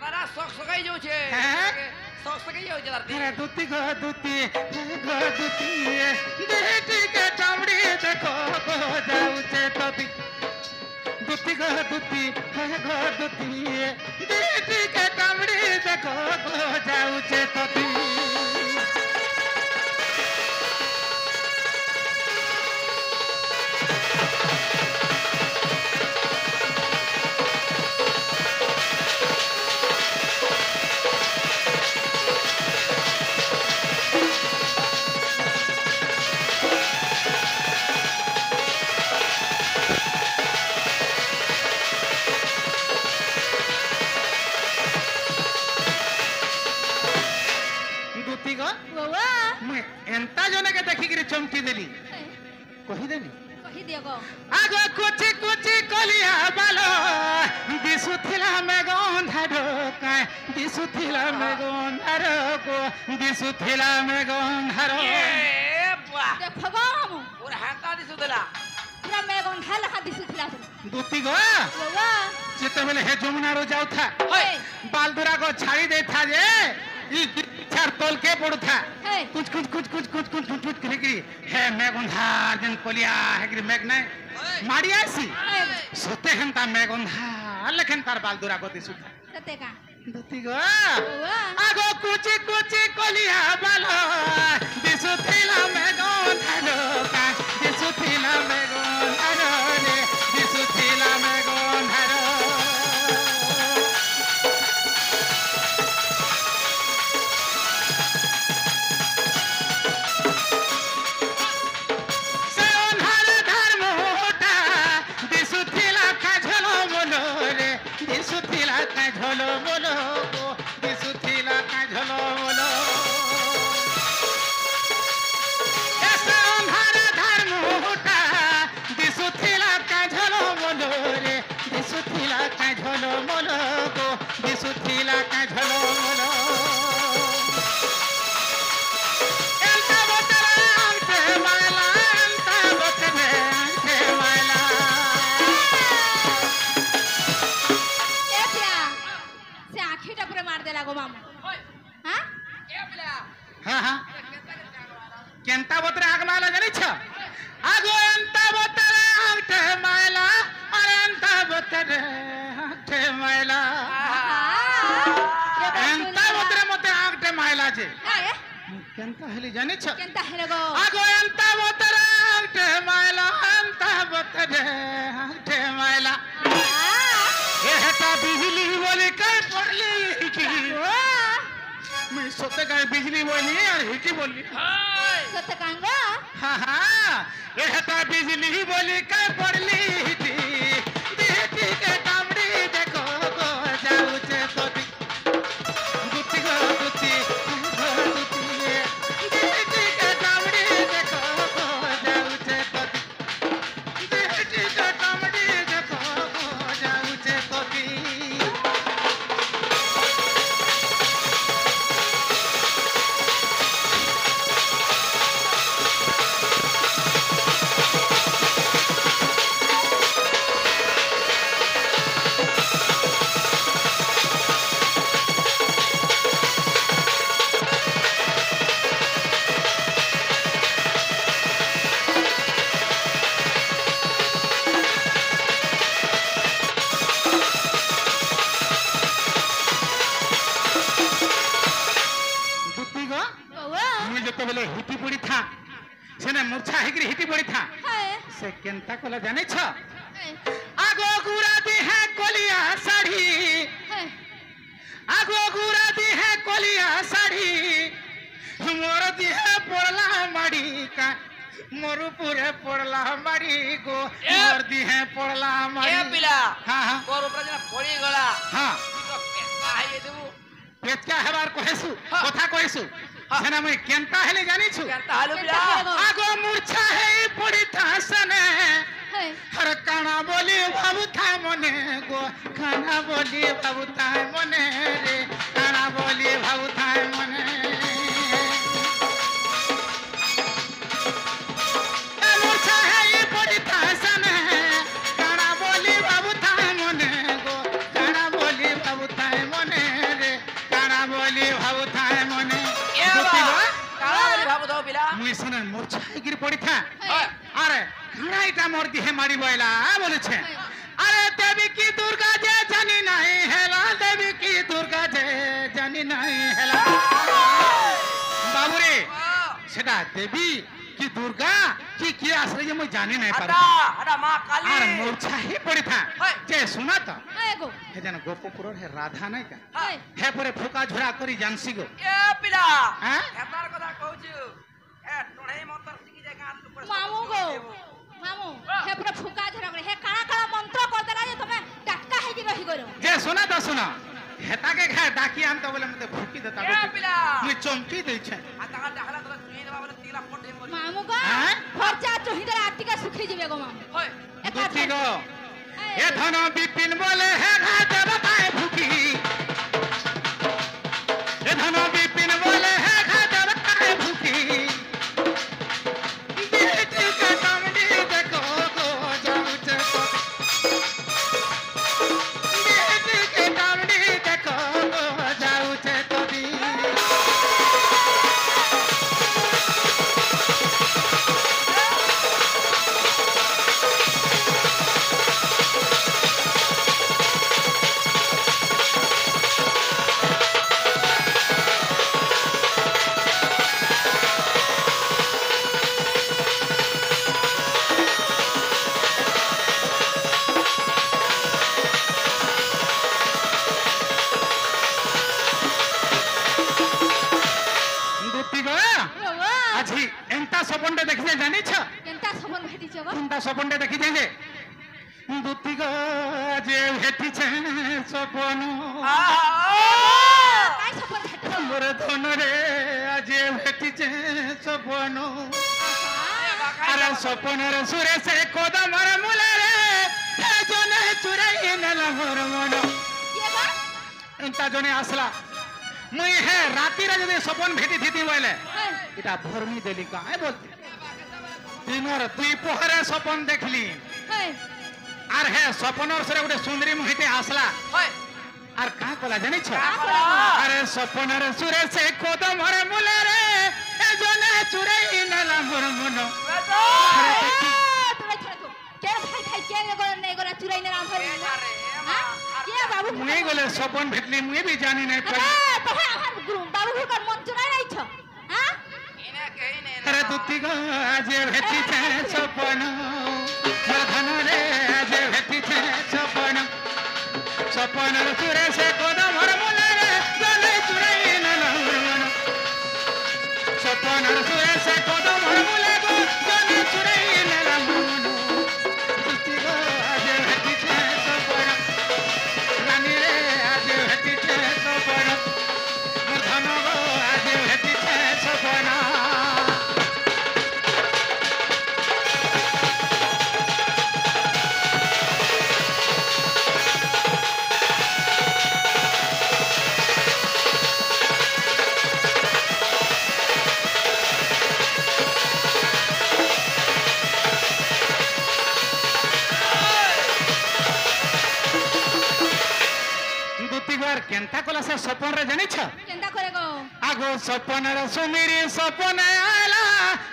तारा सक सकाई जाऊ छे सक सकाई जाऊ छे तारती अरे दुती गो दुती देटी के चामड़ी देखो गो जाऊ छे तोती दुती गो दुती देटी के चामड़ी देखो गो जाऊ छे तोती एंता जने के देखि के चमकी देली कहि देली कहि दियो गो आगो कुची कुची कलिया बालो दिसुथिला में गंधारो काय दिसुथिला में गंधारो गो दिसुथिला में गंधारो ए वाह देखो गो हम और हाता दिसुदला पूरा में गंधा लखा दिसुथिला दुती गो बाबा जेते बेले हे जमुना रो जाउ था बालदुरा को छाड़ी दे था जे ई चार तोल के पड़ू था कुछ करी हे मैं गंधार जन कोलिया है कि मैं नहीं मारी आसी सोते हंता मैं गंधार लेकिन तार बालदुरा को दिसु सते का दुती गो आगो कुची कोलिया बालो दिसु थीला मैं गंधारो का दिसु थीला मैं गंधारो रे दिसु थीला मैं गंधारो झलो बोलो दिसुथिला का झलो बोलो ऐसा अंधारा धर्म होता दिसुथिला का झलो बोलो रे दिसुथिला का झलो बोलो गो दिसुथिला का झलो बोलो एंता बतरा अंते माला एंता बतरे अंते माला मार देला गो मामा हां ए बिला हां केंता बतरे आग माला जानि छ आगो एंता बतरे आगटे माला अरे एंता बतरे आगटे माला एंता बतरे मते आगटे माला जे केंता हेली जानि छ केंता हेले गो आगो एंता बतरे आगटे माला एंता बतरे आगटे माला एटा बिजली बोली कई पड़ली मैं सोते का बिजली बोली और हिटी बोली सोते कांगा हां एटा बिजली बोली कई पड़ली हिटी बेटी के कामड़ी देखो गो जाऊ छे तोती गुती गो गुती बेटी के कामड़ी देखो गो जाऊ छे तोती बेटी के कामड़ी देखो गो जाऊ छे तोती हिटी पड़ी था सेने मूर्छा हेकरी हिटी पड़ी था से केंता कोला जाने छ आगो गुरा दी है कोलिया साड़ी आगो गुरा दी है कोलिया साड़ी मोर दी है पड़ला माड़ी का मोरू पूरे पड़ला माड़ी गो मोर दी है पड़ला माड़ी ए पिला हां हां तोर ऊपर जना पड़ी गला हां तो पेटा है देबू पेटका हेबार कहेसु कथा कहेसु सेना मैं केंता हेले जानि छु केंता हालु पिला आगो मूर्छा है पड़ी था सने हर काना बोली बाबू था मने गो खाना बोली बाबू था मने रे काना बोली बाबू था मने मूर्छा है पड़ी था सने काना बोली बाबू था मने गो काना बोली बाबू था मने মুই শুনে মূর্ছা হইকি পড়ি থা আরে ঘাড়াইটা মোর দিহে মারি বইলা বলেছে আরে দেবী কি দুর্গা যে জানি নাই হেলা দেবী কি দুর্গা যে জানি নাই হেলা বাবুরে সেটা দেবী কি দুর্গা কি কি আসলে যে মই জানি নাই পারি আটা মা কালী আর মূর্ছা হে পড়ি থা যে শুনা তো হ্যাঁ গো হে যেন গোপপুরর হে রাধা নাই কা হ্যাঁ হে পরে ফুকা ঝুরা করি জানসি গো এ পিলা হ্যাঁ এতার কথা কইছু এ টড়াই মন্তর শিখি যায় গান উপরে মামু গো মামু হে পুরা ফুকা ঝরা করে হে কানা কানা মন্ত্র করদেলা যে তুমি টাটকা হেকি রহি গলো যে শোনা তো শোনা হেতাকে খায় ডাকি আনতো বলে মতে ভুকি দেতা এ পিলা মুই চমকি দেইছে আতা ডাকলা তোরা তুই দেবা বলে তিলা পড়ে বলি মামু গো হ্যাঁ? খরচা চহিদার আটিকা শুকি যাবে গো মামু হয় দুঃখী গো এ ধন বিপিন বলে হে ঘাটে বাতায় ভুকি এ ধন বিপিন বলে হে ঘাটে বাতায় ভুকি বেটি কে কামড়ি দেখো গো যাউছে তো বেটি কে কামড়ি দেখো গো যাউছে তো দি দুঃখী গো বাবা আজি এন্তা সপনটা দেখিছে জানিছ কেনটা সবন ভেটিছ গো কোনটা সপনটা দেখিছে যে দুঃখী গো যে ভেটিছে সপন কাই সবন ভেটিছ মোর ধনরে আজে ভেটিছে সপন আরে সপনের সুরে সে কদমর মূলে রে হে জনে চুরাই নেলা মোর মন কে গো এন্তা জনে আসলা মুই হে রাতিরে যদি সপন ভেটি থিতি বলে হ্যাঁ এটা ভরমি দেলি কাই বলতে দিনর দুই পহরে সপন দেখলি হ্যাঁ আর হে সপনর সরে গোটে সুন্দরী মহিতে আসলা হয় আর কা কলা জানিছ কাকলা আরে সপনের সুরে সে কদমর মূলে রে এ জনে চুরাই নেলা মোর মন আরে দেখি তুমি ছাড়ো তো কে ভাই খাই কে গো নাই গো চুরাই না আমার হ্যাঁ কে বাবু মুই গলে সপন ভেটলি মুই বি জানি নাই পাই তো আমার গুরু বাবু ঘর মন চুরাই রাইছ হ্যাঁ ইনে কেই নে আরে দুতি গো আজে ভেটিছে সপন মোর ধনরে আজে ভেটিছে সপন সপনের সুরে সে কদমর মূলে রে জনে চুরাই নেলা মোর মন সপনের সুরে সে কদমর মূলে গো জনে চুরাই নেলা মোর মন দুতি গো আজে ভেটিছে সপন রানী রে আজে ভেটিছে সপন মোর ধন গো আজে ভেটিছে সপন দুতিবার কেনতা কলা সে সপন রে জানিছ কেনটা করে গো আগো সপনের সুমিরি সপনে আইলা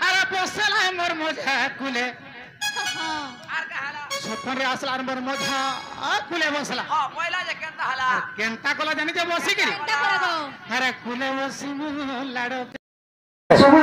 আরে বসলা মোর মজা কুলে হ্যাঁ আর কাহালা সপন রে আসলা আর মোর মজা কুলে বসলা হ্যাঁ পয়লা যে কেনতা হালা কেনতা কলা জানিছ বসি কি কেনটা করে গো আরে কুলে বসি মু লাড়ো শুভ